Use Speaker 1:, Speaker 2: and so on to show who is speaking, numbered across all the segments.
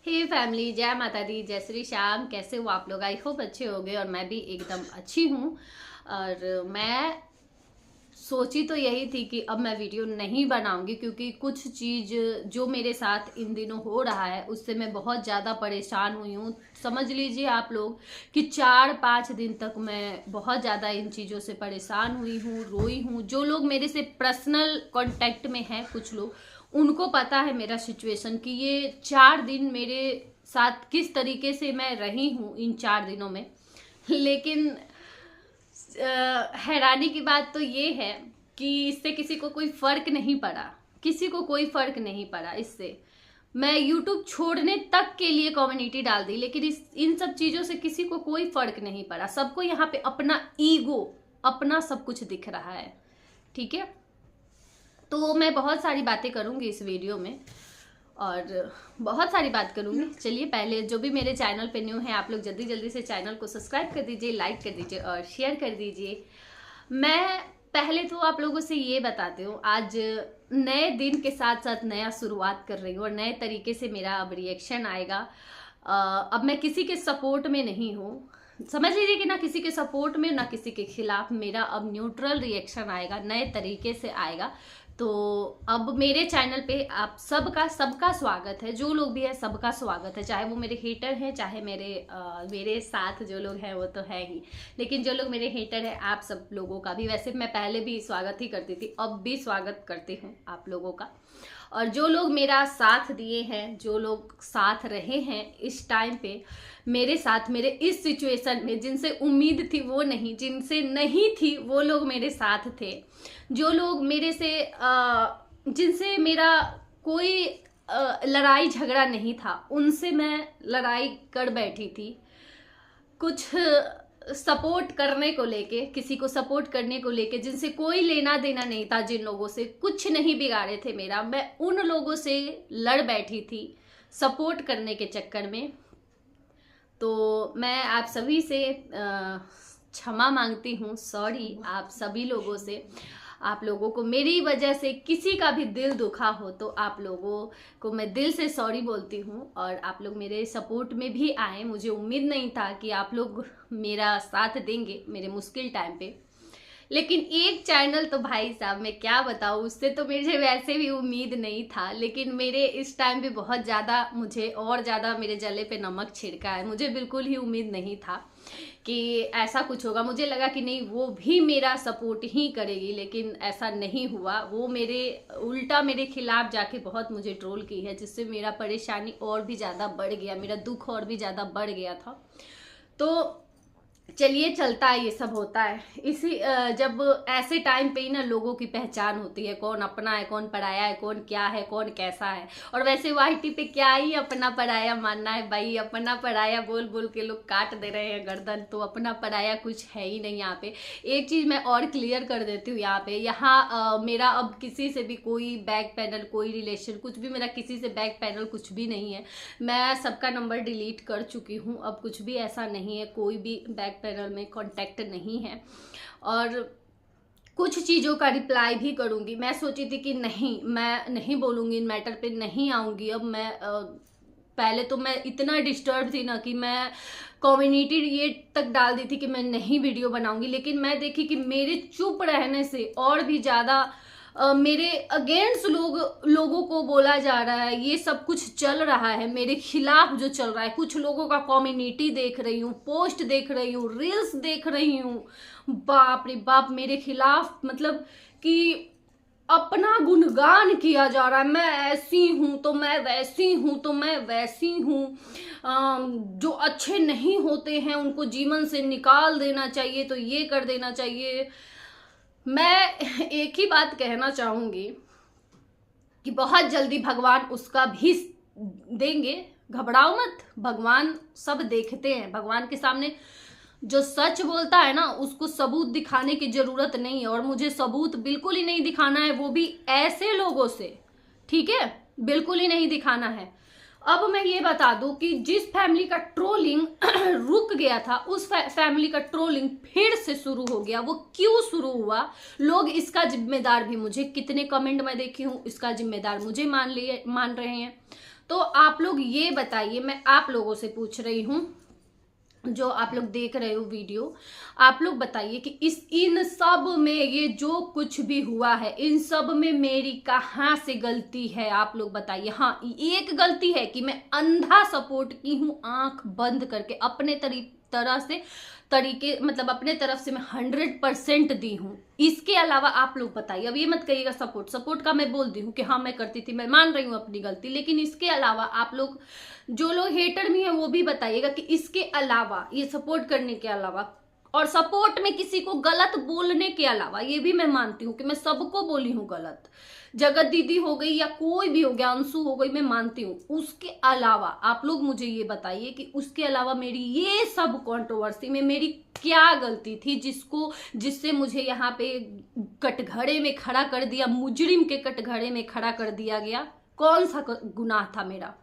Speaker 1: हे family, जय माता दी, जय श्री श्याम। कैसे हो आप लोग? आई होप अच्छे होंगे और मैं भी एकदम अच्छी हूँ। और मैं सोची तो यही थी कि अब मैं वीडियो नहीं बनाऊंगी क्योंकि कुछ चीज़ जो मेरे साथ इन दिनों हो रहा है उससे मैं बहुत ज़्यादा परेशान हुई हूँ। समझ लीजिए आप लोग कि 4-5 दिन तक मैं बहुत ज़्यादा इन चीज़ों से परेशान हुई हूँ, रोई हूँ। जो लोग मेरे से पर्सनल कांटेक्ट में हैं, कुछ लोग, उनको पता है मेरा सिचुएशन कि ये 4 दिन मेरे साथ किस तरीके से मैं रही हूँ इन 4 दिनों में। लेकिन हैरानी की बात तो ये है कि इससे किसी को कोई फर्क नहीं पड़ा, किसी को कोई फर्क नहीं पड़ा इससे। मैं YouTube छोड़ने तक के लिए कम्युनिटी डाल दी, लेकिन इन सब चीज़ों से किसी को कोई फर्क नहीं पड़ा। सबको यहाँ पे अपना ईगो, अपना सब कुछ दिख रहा है। ठीक है, तो मैं बहुत सारी बातें करूँगी इस वीडियो में और बहुत सारी बात करूँगी। चलिए, पहले जो भी मेरे चैनल पे न्यू है आप लोग जल्दी जल्दी से चैनल को सब्सक्राइब कर दीजिए, लाइक कर दीजिए और शेयर कर दीजिए। मैं पहले तो आप लोगों से ये बताती हूँ, आज नए दिन के साथ साथ नया शुरुआत कर रही हूँ और नए तरीके से मेरा अब रिएक्शन आएगा। अब मैं किसी के सपोर्ट में नहीं हूँ, समझ लीजिए कि ना किसी के सपोर्ट में ना किसी के खिलाफ। मेरा अब न्यूट्रल रिएक्शन आएगा, नए तरीके से आएगा। तो अब मेरे चैनल पे आप सबका स्वागत है। जो लोग भी है सबका स्वागत है, चाहे वो मेरे हेटर हैं, चाहे मेरे साथ जो लोग हैं वो तो है ही, लेकिन जो लोग मेरे हेटर हैं आप सब लोगों का भी, वैसे मैं पहले भी स्वागत ही करती थी, अब भी स्वागत करती हूँ आप लोगों का। और जो लोग मेरा साथ दिए हैं, जो लोग साथ रहे हैं इस टाइम पे मेरे साथ, मेरे इस सिचुएशन में, जिनसे उम्मीद थी वो नहीं, जिनसे नहीं थी वो लोग मेरे साथ थे। जो लोग मेरे से जिनसे मेरा कोई लड़ाई झगड़ा नहीं था, उनसे मैं लड़ाई कर बैठी थी। कुछ सपोर्ट करने को लेके, किसी को सपोर्ट करने को लेके, जिनसे कोई लेना देना नहीं था, जिन लोगों से कुछ नहीं बिगाड़े थे मेरा, मैं उन लोगों से लड़ बैठी थी सपोर्ट करने के चक्कर में। तो मैं आप सभी से क्षमा मांगती हूँ, सॉरी आप सभी लोगों से। आप लोगों को मेरी वजह से किसी का भी दिल दुखा हो तो आप लोगों को मैं दिल से सॉरी बोलती हूँ। और आप लोग मेरे सपोर्ट में भी आए, मुझे उम्मीद नहीं था कि आप लोग मेरा साथ देंगे मेरे मुश्किल टाइम पे। लेकिन एक चैनल तो भाई साहब मैं क्या बताऊँ, उससे तो मुझे वैसे भी उम्मीद नहीं था, लेकिन मेरे इस टाइम पे बहुत ज़्यादा, मुझे और ज़्यादा मेरे जले पे नमक छिड़का है। मुझे बिल्कुल ही उम्मीद नहीं था कि ऐसा कुछ होगा। मुझे लगा कि नहीं, वो भी मेरा सपोर्ट ही करेगी, लेकिन ऐसा नहीं हुआ। वो मेरे उल्टा मेरे खिलाफ जाके बहुत मुझे ट्रोल की है, जिससे मेरा परेशानी और भी ज़्यादा बढ़ गया, मेरा दुख और भी ज़्यादा बढ़ गया था। तो चलिए, चलता है, ये सब होता है। इसी जब ऐसे टाइम पे ही ना लोगों की पहचान होती है, कौन अपना है, कौन पराया है, कौन क्या है, कौन कैसा है। और वैसे वाईटी पे क्या ही अपना पराया मानना है भाई, अपना पराया बोल बोल के लोग काट दे रहे हैं गर्दन। तो अपना पराया कुछ है ही नहीं यहाँ पे। एक चीज़ मैं और क्लियर कर देती हूँ यहाँ पे, यहाँ मेरा अब किसी से भी कोई बैक पैनल, कोई रिलेशन, कुछ भी मेरा किसी से बैक पैनल कुछ भी नहीं है। मैं सबका नंबर डिलीट कर चुकी हूँ, अब कुछ भी ऐसा नहीं है, कोई भी बैक पैनल में कांटेक्ट नहीं है। और कुछ चीज़ों का रिप्लाई भी करूंगी। मैं सोची थी कि नहीं, मैं नहीं बोलूंगी, इन मैटर पे नहीं आऊंगी। अब मैं पहले तो मैं इतना डिस्टर्ब थी ना कि मैं कम्युनिटी ये तक डाल दी थी कि मैं नहीं वीडियो बनाऊंगी, लेकिन मैं देखी कि मेरे चुप रहने से और भी ज़्यादा मेरे अगेंस्ट लोगों को बोला जा रहा है। ये सब कुछ चल रहा है मेरे खिलाफ, जो चल रहा है। कुछ लोगों का कम्युनिटी देख रही हूँ, पोस्ट देख रही हूँ, रील्स देख रही हूँ, बाप रे बाप, मेरे खिलाफ मतलब कि अपना गुणगान किया जा रहा है। मैं ऐसी हूँ तो मैं वैसी हूँ, तो मैं वैसी हूँ, जो अच्छे नहीं होते हैं उनको जीवन से निकाल देना चाहिए, तो ये कर देना चाहिए। मैं एक ही बात कहना चाहूंगी कि बहुत जल्दी भगवान उसका भी देंगे, घबराओ मत। भगवान सब देखते हैं, भगवान के सामने जो सच बोलता है ना उसको सबूत दिखाने की जरूरत नहीं है। और मुझे सबूत बिल्कुल ही नहीं दिखाना है, वो भी ऐसे लोगों से, ठीक है, बिल्कुल ही नहीं दिखाना है। अब मैं ये बता दूं कि जिस फैमिली का ट्रोलिंग रुक गया था, उस फैमिली का ट्रोलिंग फिर से शुरू हो गया। वो क्यों शुरू हुआ, लोग इसका जिम्मेदार भी, मुझे कितने कमेंट मैं देखी हूँ, इसका जिम्मेदार मुझे मान रहे हैं। तो आप लोग ये बताइए, मैं आप लोगों से पूछ रही हूँ जो आप लोग देख रहे हो वीडियो, आप लोग बताइए कि इन सब में ये जो कुछ भी हुआ है, इन सब में मेरी कहाँ से गलती है? आप लोग बताइए। हाँ, एक गलती है कि मैं अंधा सपोर्ट की हूँ, आंख बंद करके अपने मतलब अपने तरफ से मैं 100% दी हूँ। इसके अलावा आप लोग बताइए। अब ये मत कहिएगा सपोर्ट का मैं बोल दी हूँ कि हाँ मैं करती थी, मैं मान रही हूँ अपनी गलती, लेकिन इसके अलावा आप लोग जो लोग हेटर भी हैं वो भी बताइएगा कि इसके अलावा, ये सपोर्ट करने के अलावा और सपोर्ट में किसी को गलत बोलने के अलावा, ये भी मैं मानती हूँ कि मैं सबको बोली हूँ गलत, जगत दीदी हो गई या कोई भी हो गया, अंशु हो गई, मैं मानती हूँ। उसके अलावा आप लोग मुझे ये बताइए कि उसके अलावा मेरी ये सब कंट्रोवर्सी में मेरी क्या गलती थी जिससे मुझे यहाँ पे कटघरे में खड़ा कर दिया, मुजरिम के कटघरे में खड़ा कर दिया गया? कौन सा गुनाह था मेरा?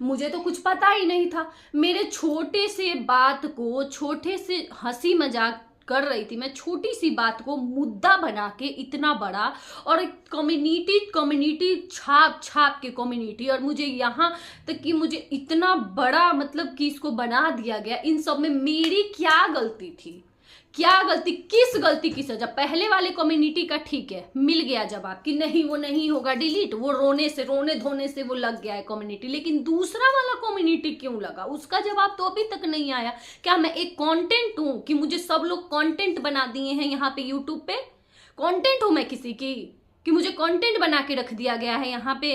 Speaker 1: मुझे तो कुछ पता ही नहीं था। मेरे छोटे से बात को, छोटे से हंसी मजाक कर रही थी मैं, छोटी सी बात को मुद्दा बना के इतना बड़ा, और कम्युनिटी छाप के कम्युनिटी, और मुझे यहाँ तक कि मुझे इतना बड़ा मतलब कि इसको बना दिया गया। इन सब में मेरी क्या गलती थी? क्या गलती, किस गलती की सजा? पहले वाले कम्युनिटी का ठीक है, मिल गया जवाब कि नहीं वो नहीं होगा डिलीट, वो रोने धोने से वो लग गया है कम्युनिटी, लेकिन दूसरा वाला कम्युनिटी क्यों लगा? उसका जवाब तो अभी तक नहीं आया। क्या मैं एक कंटेंट हूं कि मुझे सब लोग कंटेंट बना दिए हैं यहाँ पे यूट्यूब पे? कंटेंट हूं मैं किसी की कि मुझे कंटेंट बना के रख दिया गया है यहाँ पे?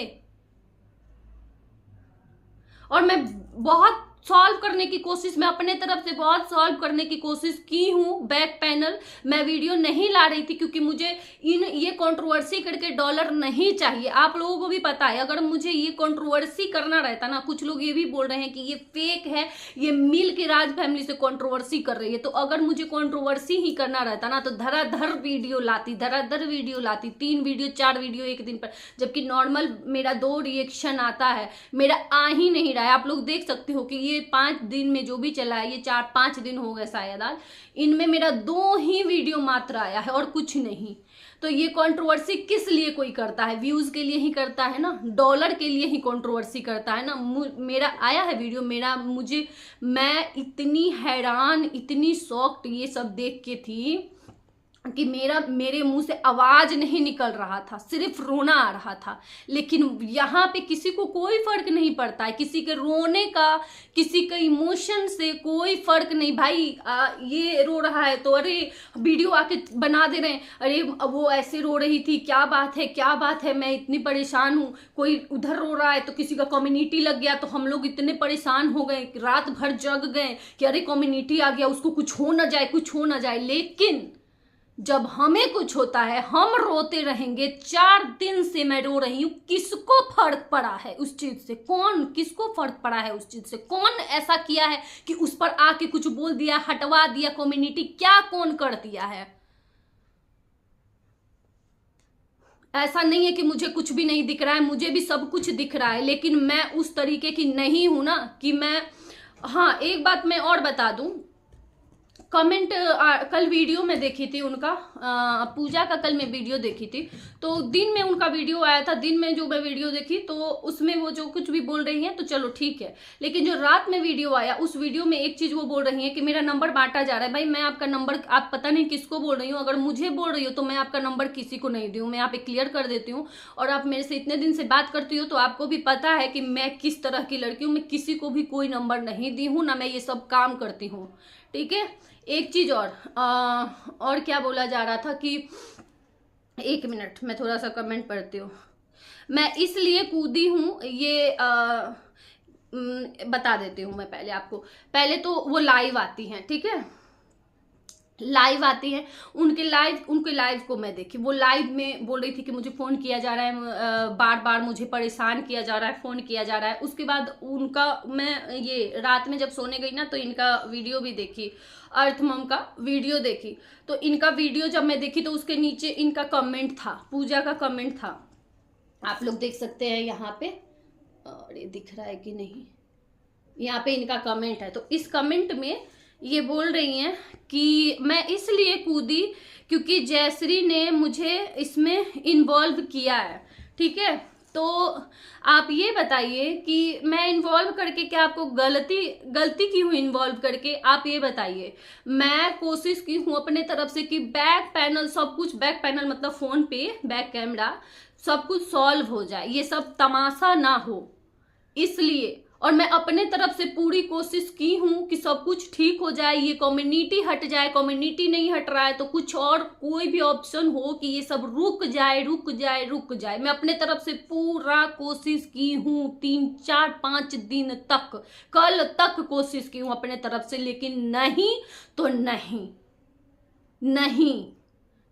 Speaker 1: और मैं बहुत सॉल्व करने की कोशिश, मैं अपने तरफ से बहुत सॉल्व करने की कोशिश की हूँ। बैक पैनल मैं वीडियो नहीं ला रही थी क्योंकि मुझे ये कंट्रोवर्सी करके डॉलर नहीं चाहिए। आप लोगों को भी पता है, अगर मुझे ये कंट्रोवर्सी करना रहता ना, कुछ लोग ये भी बोल रहे हैं कि ये फेक है, ये मिल के राज फैमिली से कंट्रोवर्सी कर रही है, तो अगर मुझे कंट्रोवर्सी ही करना रहता ना तो धराधर वीडियो लाती, 3 वीडियो 4 वीडियो एक दिन पर, जबकि नॉर्मल मेरा 2 रिएक्शन आता है, मेरा आ ही नहीं रहा है। आप लोग देख सकते हो कि ये 5 दिन में जो भी चला है, ये 4-5 दिन हो गए शायद आज, इनमें मेरा 2 ही वीडियो मात्र आया है और कुछ नहीं। तो ये कंट्रोवर्सी किस लिए कोई करता है? व्यूज के लिए ही करता है ना, डॉलर के लिए ही कंट्रोवर्सी करता है ना। मेरा आया है वीडियो, मैं इतनी हैरान, इतनी शॉक्ड ये सब देख के थी कि मेरे मुंह से आवाज नहीं निकल रहा था, सिर्फ रोना आ रहा था। लेकिन यहाँ पे किसी को कोई फर्क नहीं पड़ता है, किसी के रोने का, किसी के इमोशन से कोई फर्क नहीं। भाई ये रो रहा है तो अरे वीडियो आके बना दे रहे हैं, अरे वो ऐसे रो रही थी, क्या बात है, मैं इतनी परेशान हूँ। कोई उधर रो रहा है तो किसी का कम्युनिटी लग गया तो हम लोग इतने परेशान हो गए, रात भर जग गए कि अरे कम्युनिटी आ गया, उसको कुछ हो ना जाए। लेकिन जब हमें कुछ होता है हम रोते रहेंगे। 4 दिन से मैं रो रही हूँ, किसको फर्क पड़ा है उस चीज से? किसको फर्क पड़ा है उस चीज से? कौन ऐसा किया है कि उस पर आके कुछ बोल दिया, हटवा दिया कम्युनिटी? क्या कौन कर दिया है? ऐसा नहीं है कि मुझे कुछ भी नहीं दिख रहा है, मुझे भी सब कुछ दिख रहा है, लेकिन मैं उस तरीके की नहीं हूं ना कि मैं। हाँ, एक बात मैं और बता दूं, कमेंट कल वीडियो में देखी थी उनका, पूजा का कल मैं वीडियो देखी थी, तो दिन में उनका वीडियो आया था। दिन में जो मैं वीडियो देखी तो उसमें वो जो कुछ भी बोल रही हैं तो चलो ठीक है, लेकिन जो रात में वीडियो आया उस वीडियो में एक चीज वो बोल रही है कि मेरा नंबर बांटा जा रहा है। भाई मैं आपका नंबर, आप पता नहीं किसको बोल रही हूँ, अगर मुझे बोल रही हो तो मैं आपका नंबर किसी को नहीं दी हूँ, मैं यहाँ पे क्लियर कर देती हूँ। और आप मेरे से इतने दिन से बात करती हो तो आपको भी पता है कि मैं किस तरह की लड़की हूँ, मैं किसी को भी कोई नंबर नहीं दी हूँ, ना मैं ये सब काम करती हूँ, ठीक है। एक चीज और क्या बोला जा रहा था कि 1 मिनट मैं थोड़ा सा कमेंट पढ़ती हूँ। मैं इसलिए कूदी हूँ, ये बता देती हूँ मैं पहले आपको। पहले तो वो लाइव आती हैं, ठीक है, लाइव आती है, उनके लाइव को मैं देखी। वो लाइव में बोल रही थी कि मुझे फोन किया जा रहा है, बार बार मुझे परेशान किया जा रहा है, फोन किया जा रहा है। उसके बाद उनका, मैं ये रात में जब सोने गई ना तो इनका वीडियो भी देखी, अर्थ मम का वीडियो देखी। तो इनका वीडियो जब मैं देखी तो उसके नीचे इनका कमेंट था, पूजा का कमेंट था, आप लोग देख सकते हैं यहाँ पे, और ये दिख रहा है कि नहीं, यहाँ पे इनका कमेंट है। तो इस कमेंट में ये बोल रही हैं कि मैं इसलिए कूदी क्योंकि जयश्री ने मुझे इसमें इन्वॉल्व किया है, ठीक है। तो आप ये बताइए कि मैं इन्वॉल्व करके क्या आपको गलती की हूँ इन्वॉल्व करके, आप ये बताइए। मैं कोशिश की हूँ अपने तरफ से कि बैक पैनल सब कुछ, बैक पैनल मतलब फोन पे बैक कैमरा सब कुछ सॉल्व हो जाए, ये सब तमाशा ना हो इसलिए। और मैं अपने तरफ से पूरी कोशिश की हूं कि सब कुछ ठीक हो जाए, ये कम्युनिटी हट जाए। कम्युनिटी नहीं हट रहा है तो कुछ और कोई भी ऑप्शन हो कि ये सब रुक जाए रुक जाए रुक जाए। मैं अपने तरफ से पूरा कोशिश की हूं 3-4-5 दिन तक, कल तक कोशिश की हूं अपने तरफ से, लेकिन नहीं तो नहीं, नहीं,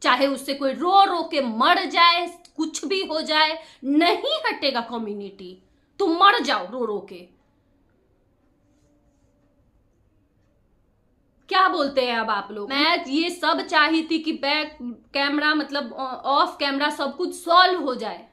Speaker 1: चाहे उससे कोई रो रो के मर जाए, कुछ भी हो जाए, नहीं हटेगा कम्युनिटी। तुम मर जाओ रो रो के। क्या बोलते हैं अब आप लोग? मैं ये सब चाही थी कि बैक कैमरा मतलब ऑफ कैमरा सब कुछ सॉल्व हो जाए,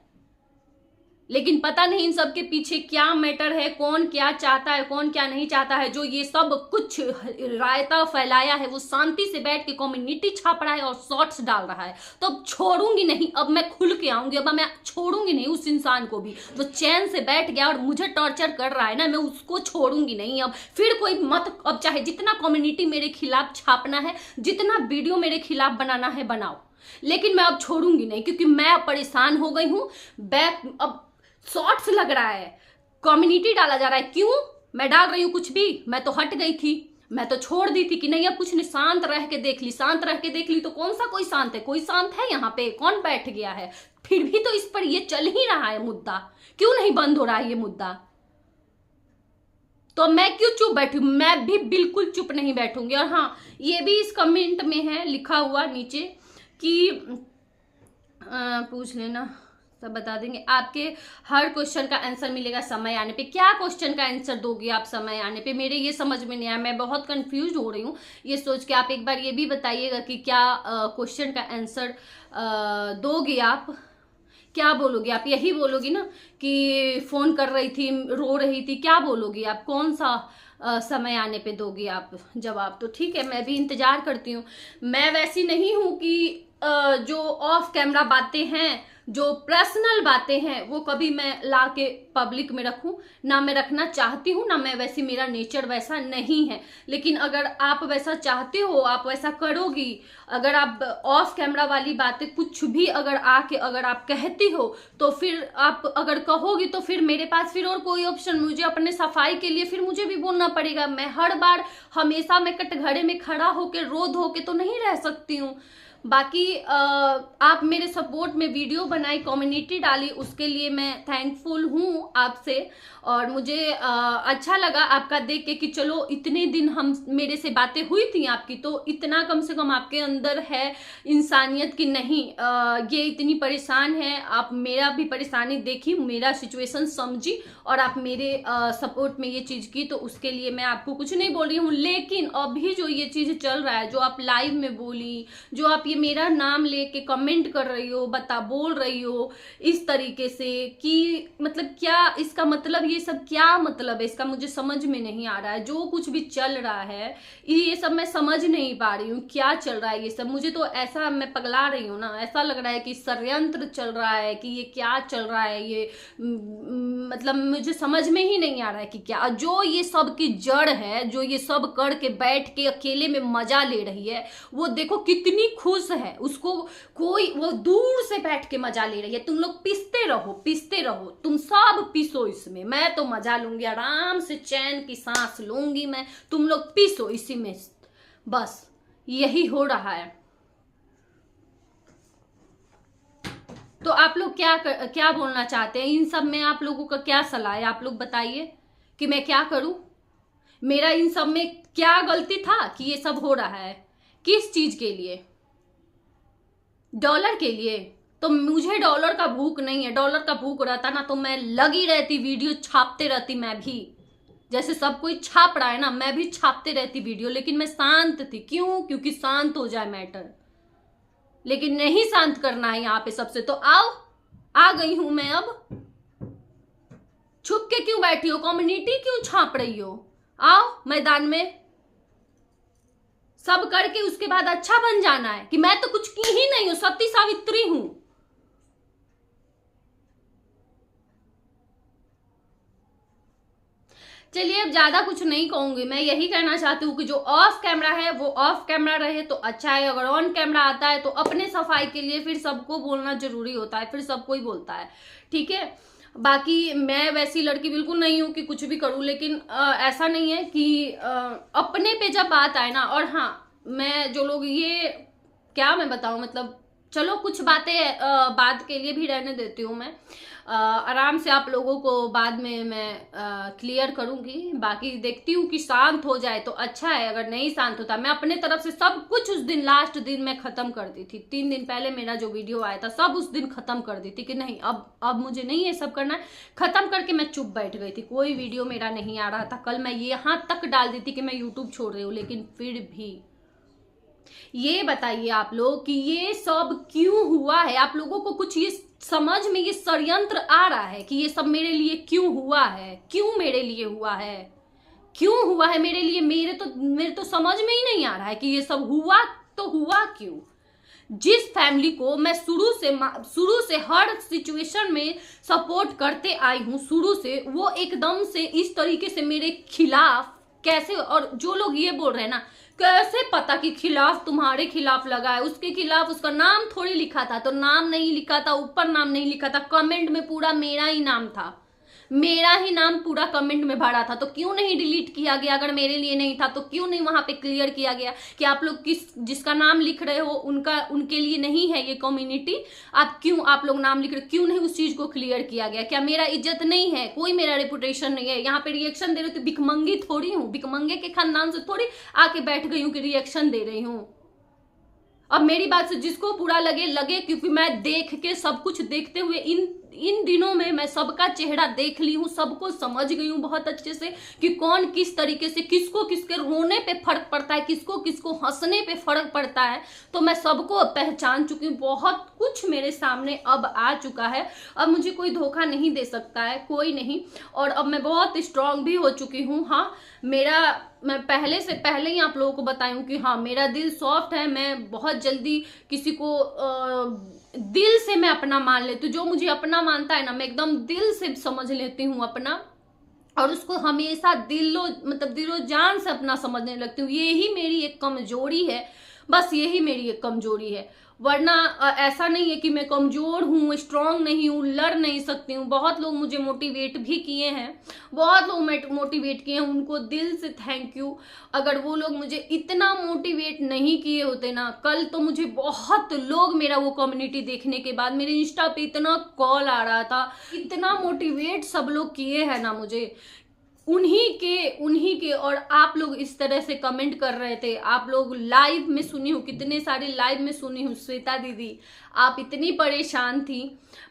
Speaker 1: लेकिन पता नहीं इन सब के पीछे क्या मैटर है, कौन क्या चाहता है, कौन क्या नहीं चाहता है। जो ये सब कुछ रायता फैलाया है वो शांति से बैठ के कम्युनिटी छाप रहा है और शॉर्ट्स डाल रहा है। तो अब छोड़ूंगी नहीं, अब मैं खुल के आऊंगी, अब मैं छोड़ूंगी नहीं उस इंसान को भी जो चैन से बैठ गया और मुझे टॉर्चर कर रहा है ना, मैं उसको छोड़ूंगी नहीं। अब फिर कोई मत, अब चाहे जितना कम्युनिटी मेरे खिलाफ छापना है, जितना वीडियो मेरे खिलाफ बनाना है बनाओ, लेकिन मैं अब छोड़ूंगी नहीं, क्योंकि मैं अब परेशान हो गई हूं। बैक अब शॉर्ट्स लग रहा है, कम्युनिटी डाला जा रहा है। क्यों मैं डाल रही हूं कुछ भी? मैं तो हट गई थी, मैं तो छोड़ दी थी कि नहीं अब कुछ नहीं, शांत रह के देख ली, शांत रह के देख ली। तो कौन सा कोई शांत है? कोई शांत है यहाँ पे? कौन बैठ गया है? फिर भी तो इस पर ये चल ही रहा है मुद्दा, क्यों नहीं बंद हो रहा है ये मुद्दा? तो मैं क्यों चुप बैठी? मैं भी बिल्कुल चुप नहीं बैठूंगी। और हाँ, ये भी इस कमेंट में है लिखा हुआ नीचे कि पूछ लेना, सब बता देंगे। आपके हर क्वेश्चन का आंसर मिलेगा समय आने पे। क्या क्वेश्चन का आंसर दोगे आप समय आने पे? मेरे ये समझ में नहीं आया, मैं बहुत कंफ्यूज हो रही हूँ ये सोच के। आप एक बार ये भी बताइएगा कि क्या क्वेश्चन का आंसर दोगे आप? क्या बोलोगे आप? यही बोलोगी ना कि फोन कर रही थी, रो रही थी, क्या बोलोगी आप? कौन सा समय आने पे दोगी आप जवाब? तो ठीक है, मैं भी इंतजार करती हूँ। मैं वैसी नहीं हूँ कि जो ऑफ कैमरा बातें हैं, जो पर्सनल बातें हैं, वो कभी मैं ला के पब्लिक में रखूं, ना मैं रखना चाहती हूँ, ना मैं वैसी, मेरा नेचर वैसा नहीं है। लेकिन अगर आप वैसा चाहते हो, आप वैसा करोगी, अगर आप ऑफ कैमरा वाली बातें कुछ भी अगर आके अगर आप कहती हो, तो फिर आप अगर कहोगी तो फिर मेरे पास फिर और कोई ऑप्शन, मुझे अपने सफाई के लिए फिर मुझे भी बोलना पड़ेगा। मैं हर बार हमेशा मैं कटघरे में खड़ा होके रो धो के तो नहीं रह सकती हूँ। बाकी आप मेरे सपोर्ट में वीडियो बनाई, कम्युनिटी डाली, उसके लिए मैं थैंकफुल हूँ आपसे। और मुझे अच्छा लगा आपका देख के कि चलो इतने दिन हम मेरे से बातें हुई थी आपकी, तो इतना कम से कम आपके अंदर है इंसानियत की नहीं ये इतनी परेशान है। आप मेरा भी परेशानी देखी, मेरा सिचुएशन समझी और आप मेरे सपोर्ट में ये चीज़ की, तो उसके लिए मैं आपको कुछ नहीं बोल रही हूँ। लेकिन अभी जो ये चीज़ चल रहा है, जो आप लाइव में बोली, जो आप ये मेरा नाम लेके कमेंट कर रही हो, बोल रही हो इस तरीके से कि मतलब क्या इसका मतलब, ये सब क्या मतलब है इसका? मुझे समझ में नहीं आ रहा है। जो कुछ भी चल रहा है ये सब मैं समझ नहीं पा रही हूँ क्या चल रहा है ये सब। मुझे तो ऐसा, मैं पगला रही हूँ ना, ऐसा लग रहा है कि षड्यंत्र चल रहा है, कि ये क्या चल रहा है ये, मतलब मुझे समझ में ही नहीं आ रहा है कि क्या। जो ये सब की जड़ है, जो ये सब करके बैठ के अकेले में मजा ले रही है, वो देखो कितनी खुश है, उसको कोई, वो दूर से बैठ के मजा ले रही है। तुम लोग पिसते रहो, तुम सब पिसो इसमें, मैं तो मजा लूंगी, आराम से चैन की सांस लूंगी मैं, तुम लोग पिसो इसी में, बस यही हो रहा है। तो आप लोग क्या बोलना चाहते हैं इन सब में? आप लोगों का क्या सलाह है? आप लोग बताइए कि मैं क्या करूं। मेरा इन सब में क्या गलती था कि ये सब हो रहा है? किस चीज के लिए? डॉलर के लिए? तो मुझे डॉलर का भूख नहीं है। डॉलर का भूख रहता ना तो मैं लगी रहती, वीडियो छापते रहती। मैं भी जैसे सब कोई छाप रहा है ना, मैं भी छापते रहती वीडियो, लेकिन मैं शांत थी। क्यों? क्योंकि शांत हो जाए मैटर। लेकिन नहीं शांत करना है यहाँ पे सबसे। तो आओ, आ गई हूं मैं। अब छुप के क्यों बैठी हो? कम्युनिटी क्यों छाप रही हो? आओ मैदान में, सब करके उसके बाद अच्छा बन जाना है कि मैं तो कुछ की ही नहीं हूं, सती सावित्री हूं। चलिए अब ज्यादा कुछ नहीं कहूंगी, मैं यही कहना चाहती हूँ कि जो ऑफ कैमरा है वो ऑफ कैमरा रहे तो अच्छा है, अगर ऑन कैमरा आता है तो अपने सफाई के लिए फिर सबको बोलना जरूरी होता है, फिर सबको ही बोलता है, ठीक है। बाकी मैं वैसी लड़की बिल्कुल नहीं हूँ कि कुछ भी करूँ, लेकिन ऐसा नहीं है कि अपने पे जब बात आए ना, और हाँ मैं जो लोग ये क्या मैं बताऊँ, मतलब चलो कुछ बातें बाद के लिए भी रहने देती हूँ मैं, आराम से आप लोगों को बाद में मैं क्लियर करूंगी। बाकी देखती हूँ कि शांत हो जाए तो अच्छा है, अगर नहीं शांत होता मैं अपने तरफ से सब कुछ उस दिन लास्ट दिन मैं खत्म कर दी थी। 3 दिन पहले मेरा जो वीडियो आया था सब उस दिन खत्म कर दी थी कि नहीं अब मुझे नहीं ये सब करना है, खत्म करके मैं चुप बैठ गई थी, कोई वीडियो मेरा नहीं आ रहा था। कल मैं यहाँ तक डाल दी थी कि मैं यूट्यूब छोड़ रही हूँ, लेकिन फिर भी ये बताइए आप लोग कि ये सब क्यों हुआ है, आप लोगों को कुछ ये समझ में ये षड्यंत्र आ रहा है कि ये सब मेरे लिए क्यों हुआ है, क्यों मेरे लिए हुआ है, क्यों हुआ है मेरे लिए, मेरे तो समझ में ही नहीं आ रहा है कि ये सब हुआ तो हुआ क्यों। जिस फैमिली को मैं शुरू से हर सिचुएशन में सपोर्ट करते आई हूं शुरू से, वो एकदम से इस तरीके से मेरे खिलाफ कैसे, और जो लोग ये बोल रहे हैं ना कैसे पता कि खिलाफ तुम्हारे खिलाफ लगा है, उसके खिलाफ उसका नाम थोड़ी लिखा था, तो नाम नहीं लिखा था, ऊपर नाम नहीं लिखा था, कमेंट में पूरा मेरा ही नाम था, मेरा ही नाम पूरा कमेंट में भरा था, तो क्यों नहीं डिलीट किया गया, अगर मेरे लिए नहीं था तो क्यों नहीं वहां पे क्लियर किया गया कि आप लोग जिसका नाम लिख रहे हो उनके लिए नहीं है ये कम्युनिटी, आप लोग नाम लिख रहे हो, क्यों नहीं उस चीज को क्लियर किया गया। क्या मेरा इज्जत नहीं है, कोई मेरा रेपुटेशन नहीं है, यहाँ पे रिएक्शन दे रहे हो तो भिखमंगी थोड़ी हूँ, भिखमंगे के खानदान से थोड़ी आके बैठ गई हूँ कि रिएक्शन दे रही हूँ। अब मेरी बात से जिसको बुरा लगे, क्योंकि मैं देख के सब कुछ देखते हुए इन दिनों में मैं सबका चेहरा देख ली हूँ, सबको समझ गई हूँ बहुत अच्छे से कि कौन किस तरीके से, किसको किसके रोने पे फर्क पड़ता है, किसको किसको हंसने पे फर्क पड़ता है, तो मैं सबको पहचान चुकी हूँ, बहुत कुछ मेरे सामने अब आ चुका है, अब मुझे कोई धोखा नहीं दे सकता है, कोई नहीं, और अब मैं बहुत स्ट्रांग भी हो चुकी हूँ। हाँ मैं पहले से पहले ही आप लोगों को बताई हूँ कि हाँ मेरा दिल सॉफ्ट है, मैं बहुत जल्दी किसी को दिल से मैं अपना मान लेती हूँ, जो मुझे अपना मानता है ना मैं एकदम दिल से समझ लेती हूँ अपना, और उसको हमेशा दिलो जान से अपना समझने लगती हूँ। यही मेरी एक कमजोरी है, बस यही मेरी एक कमजोरी है, वरना ऐसा नहीं है कि मैं कमजोर हूँ, स्ट्रांग नहीं हूँ, लड़ नहीं सकती हूँ। बहुत लोग मुझे मोटिवेट भी किए हैं, बहुत लोग मोटिवेट किए हैं, उनको दिल से थैंक यू। अगर वो लोग मुझे इतना मोटिवेट नहीं किए होते ना, कल तो मुझे बहुत लोग मेरा वो कम्युनिटी देखने के बाद मेरे इंस्टा पे इतना कॉल आ रहा था, इतना मोटिवेट सब लोग किए हैं ना मुझे, उन्हीं के और आप लोग इस तरह से कमेंट कर रहे थे, आप लोग लाइव में सुनी हूँ, कितने सारे लाइव में सुनी हूँ। श्वेता दीदी आप इतनी परेशान थी,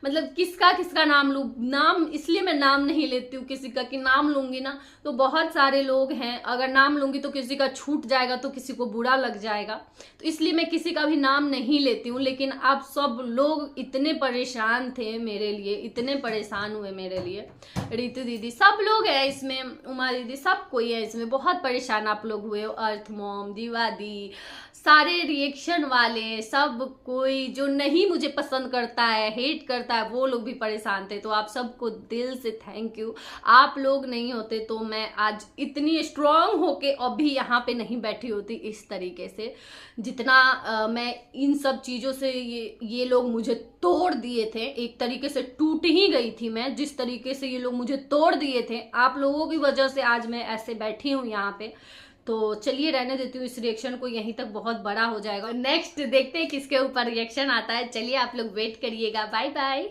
Speaker 1: मतलब किसका नाम लूँ, नाम इसलिए मैं नाम नहीं लेती हूँ किसी का, कि नाम लूंगी ना तो बहुत सारे लोग हैं, अगर नाम लूंगी तो किसी का छूट जाएगा तो किसी को बुरा लग जाएगा, तो इसलिए मैं किसी का भी नाम नहीं लेती हूँ। लेकिन आप सब लोग इतने परेशान थे मेरे लिए, इतने परेशान हुए मेरे लिए, रीतू दीदी सब लोग हैं इसमें, उमा दीदी सब कोई है इसमें, बहुत परेशान आप लोग हुए, अर्थ मॉम, दीवा दी, सारे रिएक्शन वाले, सब कोई जो नहीं मुझे पसंद करता है, हेट करता है, वो लोग भी परेशान थे। तो आप सबको दिल से थैंक यू, आप लोग नहीं होते तो मैं आज इतनी स्ट्रांग होके अभी यहाँ पे नहीं बैठी होती इस तरीके से, जितना मैं इन सब चीज़ों से ये लोग मुझे तोड़ दिए थे, एक तरीके से टूट ही गई थी मैं, जिस तरीके से ये लोग मुझे तोड़ दिए थे, आप लोगों की वजह से आज मैं ऐसे बैठी हूँ यहाँ पे। तो चलिए रहने देती हूँ इस रिएक्शन को, यहीं तक बहुत बड़ा हो जाएगा, नेक्स्ट देखते हैं किसके ऊपर रिएक्शन आता है। चलिए आप लोग वेट करिएगा, बाय बाय।